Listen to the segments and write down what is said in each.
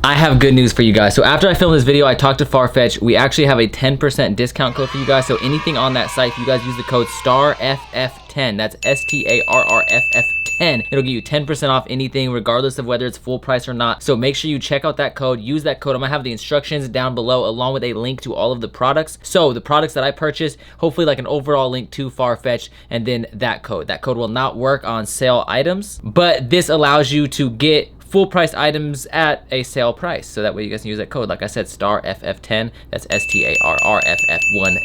I have good news for you guys. So after I filmed this video, I talked to Farfetch. We actually have a 10% discount code for you guys. So anything on that site, if you guys use the code STARFF10, that's STARRFF10, it'll give you 10% off anything, regardless of whether it's full price or not. So make sure you check out that code, use that code. I'm gonna have the instructions down below along with a link to all of the products. So the products that I purchased, hopefully like an overall link to Farfetch, and then that code. That code will not work on sale items, but this allows you to get full price items at a sale price. So that way you guys can use that code. Like I said, STARFF10, that's STARRFF10.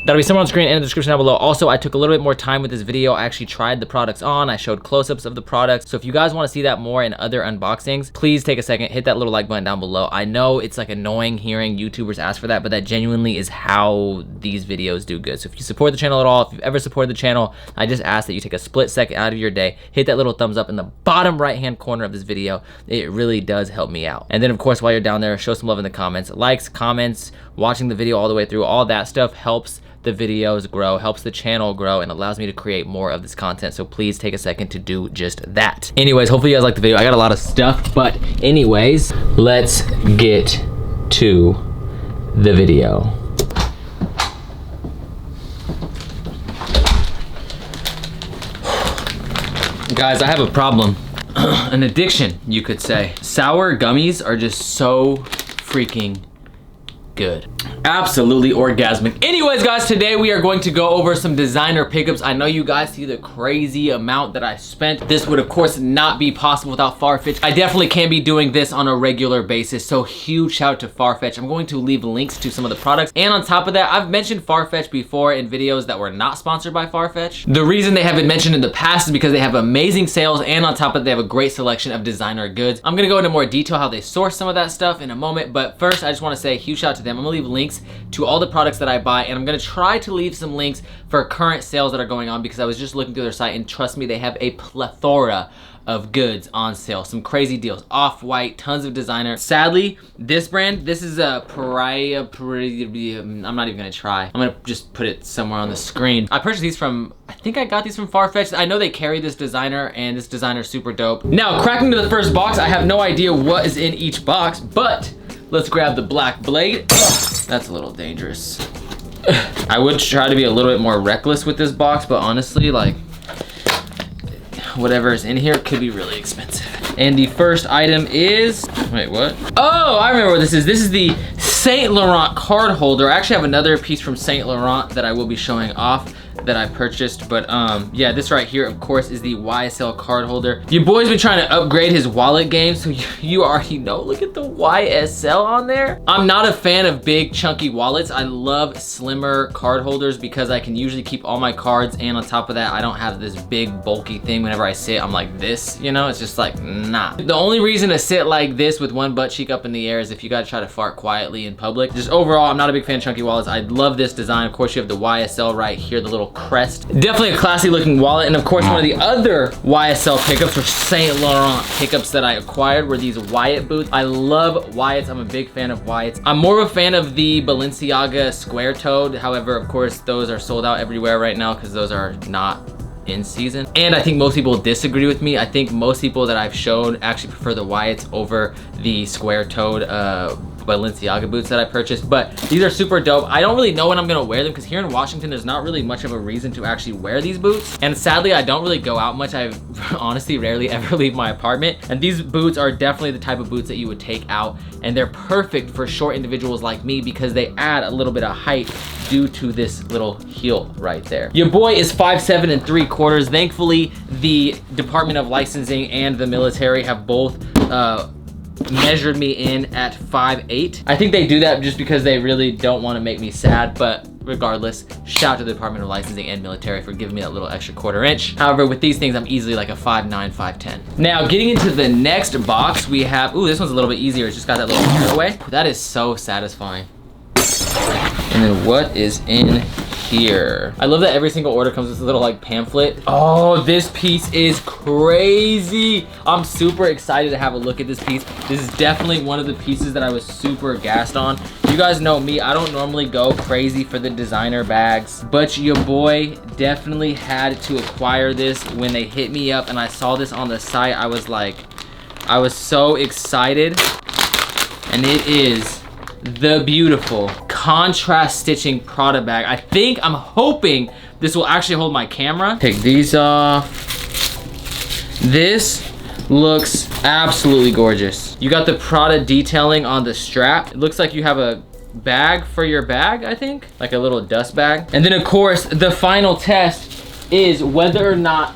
That'll be somewhere on the screen and in the description down below. Also, I took a little bit more time with this video. I actually tried the products on. I showed close-ups of the products. So if you guys wanna see that more in other unboxings, please take a second, hit that little like button down below. I know it's like annoying hearing YouTubers ask for that, but that genuinely is how these videos do good. So if you support the channel at all, if you've ever supported the channel, I just ask that you take a split second out of your day, hit that little thumbs up in the bottom right-hand corner of this video. It really does help me out. And then of course, while you're down there, show some love in the comments. Likes, comments, watching the video all the way through, all that stuff helps the videos grow, helps the channel grow, and allows me to create more of this content. So please take a second to do just that. Anyways, hopefully you guys like the video. I got a lot of stuff, but anyways, let's get to the video. Guys, I have a problem. An addiction, you could say. Sour gummies are just so freaking good. Absolutely orgasmic. Anyways, guys, today we are going to go over some designer pickups. I know you guys see the crazy amount that I spent. This would of course not be possible without Farfetch. I definitely can't be doing this on a regular basis, so huge shout out to Farfetch. I'm going to leave links to some of the products, and on top of that, I've mentioned Farfetch before in videos that were not sponsored by Farfetch. The reason they have been mentioned in the past is because they have amazing sales, and on top of that, they have a great selection of designer goods. I'm gonna go into more detail how they source some of that stuff in a moment, but first I just want to say huge shout out to them. I'm gonna leave links to all the products that I buy, and I'm gonna try to leave some links for current sales that are going on, because I was just looking through their site, and trust me, they have a plethora of goods on sale. Some crazy deals, off-white, tons of designer. Sadly, this brand, this is a Pariah, I'm not even gonna try. I'm gonna just put it somewhere on the screen. I purchased these from, I think I got these from Farfetch. I know they carry this designer, and this designer's super dope. Now, cracking to the first box, I have no idea what is in each box, but let's grab the black blade. That's a little dangerous. I would try to be a little bit more reckless with this box, but honestly, like, whatever is in here could be really expensive. And the first item is, wait, what? Oh, I remember what this is. This is the Saint Laurent card holder. I actually have another piece from Saint Laurent that I will be showing off that I purchased, but yeah, this right here, of course, is the YSL card holder. Your boy's been trying to upgrade his wallet game, so you already know. Look at the YSL on there. I'm not a fan of big chunky wallets. I love slimmer card holders because I can usually keep all my cards, and on top of that, I don't have this big bulky thing. Whenever I sit, I'm like this, you know? It's just like, nah. The only reason to sit like this with one butt cheek up in the air is if you gotta try to fart quietly in public. Just overall, I'm not a big fan of chunky wallets. I love this design. Of course, you have the YSL right here, the little crest. Definitely a classy looking wallet. And of course, one of the other YSL pickups or Saint Laurent pickups that I acquired were these Wyatt boots. I love Wyatts. I'm a big fan of Wyatts. I'm more of a fan of the Balenciaga square-toed. However, of course, those are sold out everywhere right now because those are not in season. And I think most people disagree with me. I think most people that I've shown actually prefer the Wyatts over the square-toed Balenciaga boots that I purchased, but these are super dope. I don't really know when I'm gonna wear them because here in Washington, there's not really much of a reason to actually wear these boots. And sadly, I don't really go out much. I honestly rarely ever leave my apartment. And these boots are definitely the type of boots that you would take out, and they're perfect for short individuals like me because they add a little bit of height due to this little heel right there. Your boy is 5'7"3/4. Thankfully, the Department of Licensing and the military have both measured me in at 5'8". I think they do that just because they really don't want to make me sad, but regardless, shout out to the Department of Licensing and military for giving me that little extra 1/4 inch. However, with these things, I'm easily like a 5'9", 5'10". Now, getting into the next box, we have, ooh, this one's a little bit easier. It's just got that little tearaway. That is so satisfying. And then what is in here? I love that every single order comes with a little like pamphlet. Oh, this piece is crazy. I'm super excited to have a look at this piece. This is definitely one of the pieces that I was super gassed on. You guys know me, I don't normally go crazy for the designer bags, but your boy definitely had to acquire this. When they hit me up and I saw this on the site, I was like, I was so excited. And it is the beautiful contrast stitching Prada bag. I'm hoping this will actually hold my camera. Take these off. This looks absolutely gorgeous. You got the Prada detailing on the strap. It looks like you have a bag for your bag, I think. Like a little dust bag. And then of course, the final test is whether or not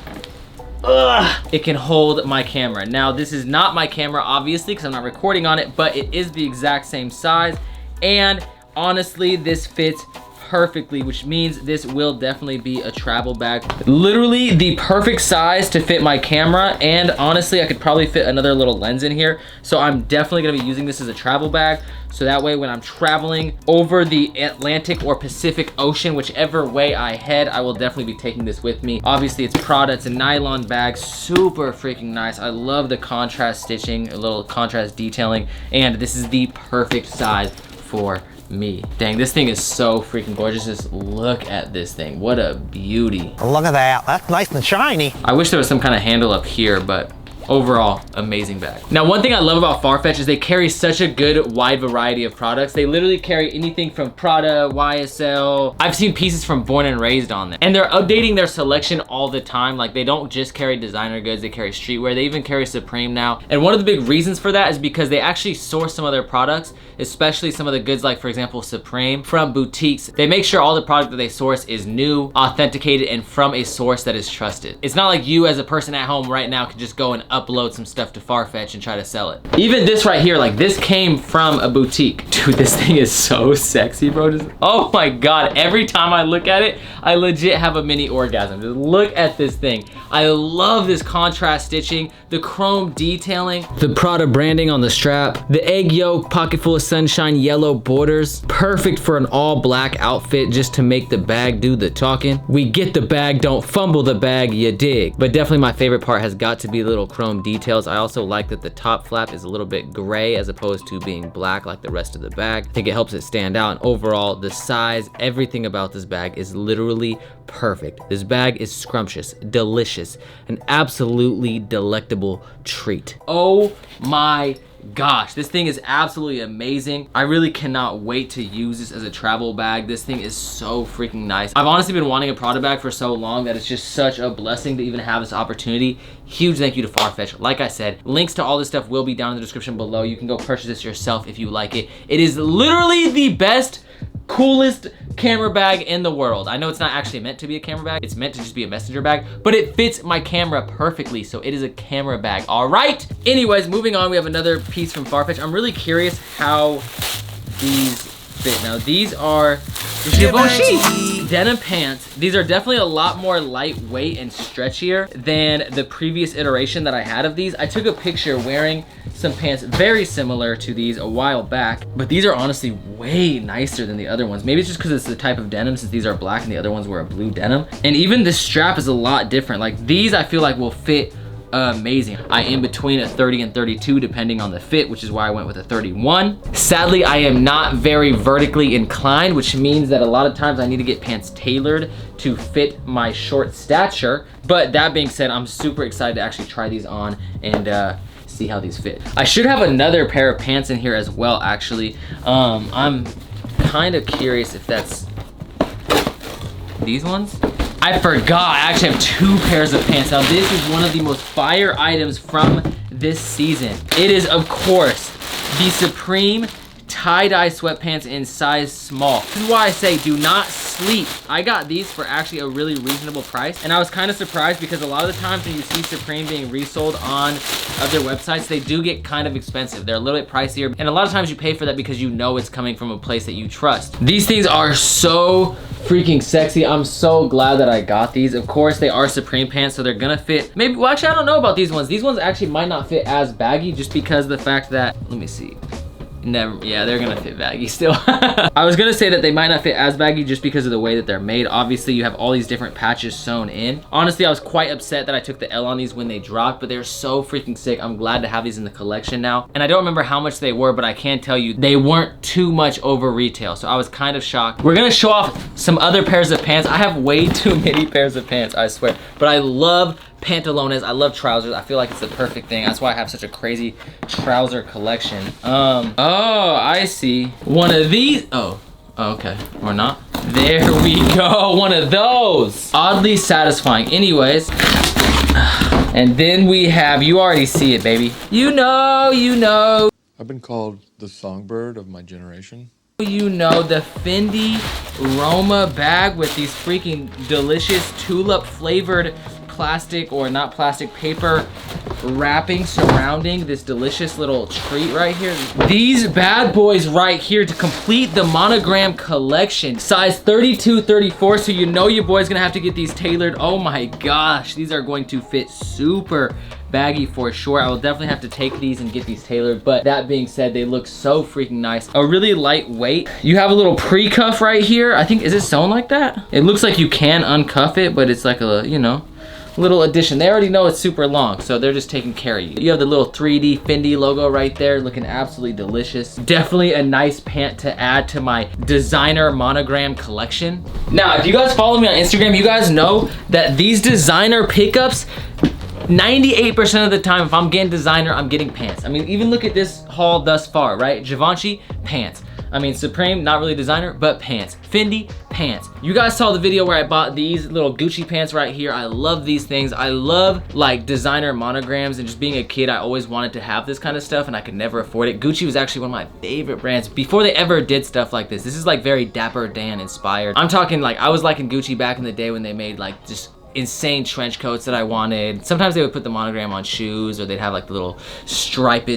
it can hold my camera. Now, this is not my camera, obviously, because I'm not recording on it, but it is the exact same size. And honestly, this fits perfectly, which means this will definitely be a travel bag. Literally the perfect size to fit my camera, and honestly, I could probably fit another little lens in here. So I'm definitely gonna be using this as a travel bag. So that way, when I'm traveling over the Atlantic or Pacific Ocean, whichever way I head, I will definitely be taking this with me. Obviously, it's Prada, it's a nylon bag, super freaking nice. I love the contrast stitching, a little contrast detailing, and this is the perfect size for me. Dang, this thing is so freaking gorgeous. Just look at this thing. What a beauty. Look at that. That's nice and shiny. I wish there was some kind of handle up here, but overall, amazing bag. Now, one thing I love about Farfetch is they carry such a good wide variety of products. They literally carry anything from Prada, YSL. I've seen pieces from Born and Raised on them. And they're updating their selection all the time. Like, they don't just carry designer goods, they carry streetwear. They even carry Supreme now. And one of the big reasons for that is because they actually source some of their products, especially some of the goods like, for example, Supreme, from boutiques. They make sure all the product that they source is new, authenticated, and from a source that is trusted. It's not like you as a person at home right now can just go and upload some stuff to Farfetch and try to sell it. Even this right here, like, this came from a boutique. Dude, this thing is so sexy, bro. Just, oh my God, every time I look at it, I legit have a mini orgasm. Just look at this thing. I love this contrast stitching, the chrome detailing, the Prada branding on the strap, the egg yolk pocket full of sunshine yellow borders, perfect for an all black outfit just to make the bag do the talking. We get the bag, don't fumble the bag, you dig. But definitely my favorite part has got to be the little chrome details. I also like that the top flap is a little bit gray as opposed to being black like the rest of the bag. I think it helps it stand out, and overall the size, everything about this bag is literally perfect. This bag is scrumptious, delicious, an absolutely delectable treat. Oh my gosh, this thing is absolutely amazing. I really cannot wait to use this as a travel bag. This thing is so freaking nice. I've honestly been wanting a Prada bag for so long that it's just such a blessing to even have this opportunity. Huge thank you to Farfetch. Like I said, links to all this stuff will be down in the description below. You can go purchase this yourself if you like it. It is literally the best, coolest camera bag in the world. I know it's not actually meant to be a camera bag. It's meant to just be a messenger bag, but it fits my camera perfectly, so it is a camera bag, all right? Anyways, moving on, we have another piece from Farfetch. I'm really curious how these fit. Now, these are Givenchy denim pants. These are definitely a lot more lightweight and stretchier than the previous iteration that I had of these. I took a picture wearing some pants very similar to these a while back, but these are honestly way nicer than the other ones. Maybe it's just because it's the type of denim, since these are black and the other ones were a blue denim. And even the strap is a lot different. Like, these I feel like will fit amazing. I am between a 30 and 32 depending on the fit, which is why I went with a 31. Sadly, I am not very vertically inclined, which means that a lot of times I need to get pants tailored to fit my short stature. But that being said, I'm super excited to actually try these on and see how these fit. I should have another pair of pants in here as well, actually. I'm kind of curious if that's these ones. I forgot, I actually have two pairs of pants. Now, this is one of the most fire items from this season. It is, of course, the Supreme tie-dye sweatpants in size small. This is why I say do not sleep. I got these for actually a really reasonable price, and I was kind of surprised because a lot of the times when you see Supreme being resold on other websites, they do get kind of expensive. They're a little bit pricier, and a lot of times you pay for that because you know it's coming from a place that you trust. These things are so freaking sexy. I'm so glad that I got these. Of course, they are Supreme pants, so they're gonna fit. Maybe, well, actually, I don't know about these ones. These ones actually might not fit as baggy just because of the fact that, let me see. Never, yeah, they're gonna fit baggy still. I was gonna say that they might not fit as baggy just because of the way that they're made. Obviously, you have all these different patches sewn in. Honestly, I was quite upset that I took the L on these when they dropped, but they're so freaking sick. I'm glad to have these in the collection now. And I don't remember how much they were, but I can tell you they weren't too much over retail, so I was kind of shocked. We're gonna show off some other pairs of pants. I have way too many pairs of pants, I swear. But I love pantalones. I love trousers. I feel like it's the perfect thing. That's why I have such a crazy trouser collection. Oh, I see. One of these. Oh, okay. Or not. There we go. One of those. Oddly satisfying. Anyways. And then we have, you already see it, baby. You know. I've been called the songbird of my generation. You know, the Fendi Roma bag with these freaking delicious tulip flavored plastic, or not plastic, paper wrapping surrounding this delicious little treat right here. These bad boys right here to complete the monogram collection. Size 32, 34, so you know your boy's gonna have to get these tailored. Oh my gosh, these are going to fit super baggy for sure. I will definitely have to take these and get these tailored, but that being said, they look so freaking nice. A really lightweight. You have a little pre-cuff right here. I think, is it sewn like that? It looks like you can uncuff it, but it's like a, you know, little addition. They already know it's super long, so they're just taking care of you. You have the little 3D Fendi logo right there, looking absolutely delicious. Definitely a nice pant to add to my designer monogram collection. Now, if you guys follow me on Instagram, you guys know that these designer pickups, 98% of the time, if I'm getting designer, I'm getting pants. I mean, even look at this haul thus far, right? Givenchy, pants. I mean, Supreme, not really designer, but pants. Fendi, pants. You guys saw the video where I bought these little Gucci pants right here. I love these things. I love like designer monograms, and just being a kid, I always wanted to have this kind of stuff and I could never afford it. Gucci was actually one of my favorite brands before they ever did stuff like this. This is like very Dapper Dan inspired. I'm talking like, I was liking Gucci back in the day when they made like just insane trench coats that I wanted. Sometimes they would put the monogram on shoes, or they'd have like the little stripe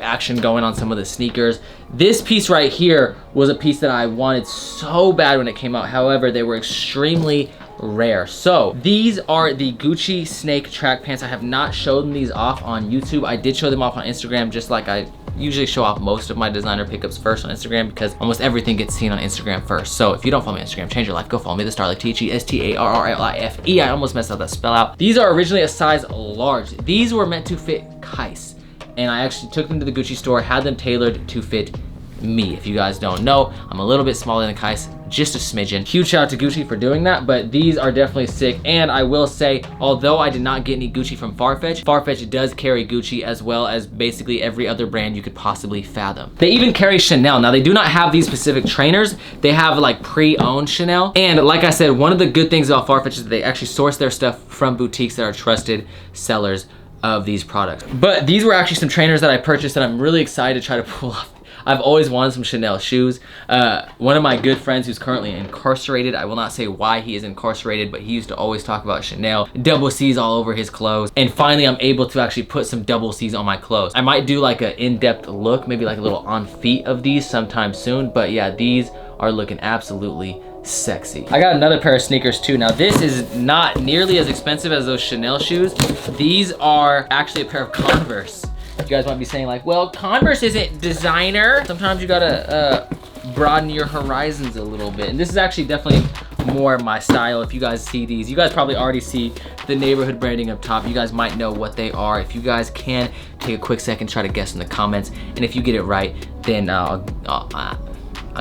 action going on some of the sneakers. This piece right here was a piece that I wanted so bad when it came out. However, they were extremely rare. So these are the Gucci snake track pants. I have not shown these off on YouTube. I did show them off on Instagram, just like I usually show off most of my designer pickups first on Instagram, because almost everything gets seen on Instagram first. So if you don't follow me on Instagram, change your life. Go follow me, the Starlife, T-H-E-S-T-A-R-R-L-I-F-E. I almost messed up that spell out. These are originally a size large. These were meant to fit Kais, and I actually took them to the Gucci store, had them tailored to fit me. If you guys don't know, I'm a little bit smaller than Kais, just a smidgen. Huge shout out to Gucci for doing that, but these are definitely sick. And I will say, although I did not get any Gucci from Farfetch, Farfetch does carry Gucci as well as basically every other brand you could possibly fathom. They even carry Chanel. Now, they do not have these specific trainers. They have like pre-owned Chanel. And like I said, one of the good things about Farfetch is that they actually source their stuff from boutiques that are trusted sellers of these products. But these were actually some trainers that I purchased that I'm really excited to try to pull off. I've always wanted some Chanel shoes. One of my good friends who's currently incarcerated, I will not say why he is incarcerated, but he used to always talk about Chanel, double C's all over his clothes. And finally, I'm able to actually put some double C's on my clothes. I might do like an in-depth look, maybe like a little on feet of these sometime soon. But yeah, these are looking absolutely sexy. I got another pair of sneakers too. Now this is not nearly as expensive as those Chanel shoes. These are actually a pair of Converse. You guys might be saying like, well, Converse isn't designer. Sometimes you gotta broaden your horizons a little bit. And this is actually definitely more my style. If you guys see these, you guys probably already see the neighborhood branding up top. You guys might know what they are. If you guys can, take a quick second, try to guess in the comments. And if you get it right, then I'll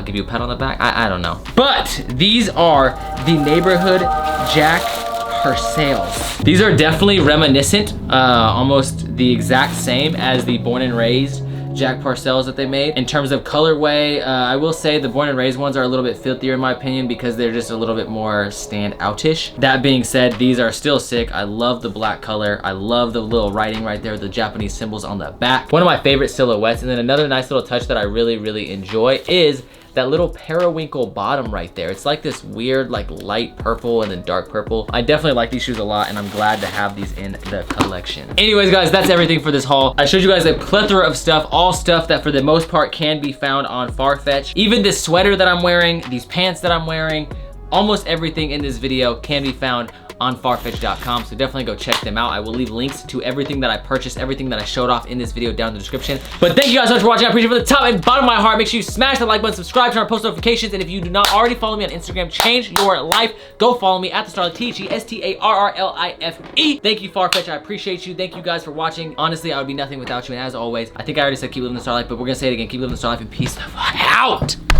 give you a pat on the back. I don't know. But these are the neighborhood Jack Purcells. These are definitely reminiscent, almost the exact same as the Born and Raised Jack Purcells that they made. In terms of colorway, I will say the Born and Raised ones are a little bit filthier in my opinion, because they're just a little bit more stand outish. That being said, these are still sick. I love the black color. I love the little writing right there, the Japanese symbols on the back. One of my favorite silhouettes. And then another nice little touch that I really enjoy is that little periwinkle bottom right there. It's like this weird like light purple and then dark purple. I definitely like these shoes a lot, and I'm glad to have these in the collection. Anyways guys, that's everything for this haul. I showed you guys a plethora of stuff, all stuff that for the most part can be found on Farfetch. Even this sweater that I'm wearing, these pants that I'm wearing, almost everything in this video can be found on farfetch.com, so definitely go check them out. I will leave links to everything that I purchased, everything that I showed off in this video down in the description. But thank you guys so much for watching. I appreciate it from the top and bottom of my heart. Make sure you smash that like button, subscribe, turn on post notifications, and if you do not already follow me on Instagram, change your life. Go follow me at the Starlife, T-H-E-S-T-A-R-R-L-I-F-E. Thank you, Farfetch. I appreciate you. Thank you guys for watching. Honestly, I would be nothing without you, and as always, I think I already said keep living the Starlife, but we're gonna say it again. Keep living the Starlife, and peace the fuck out.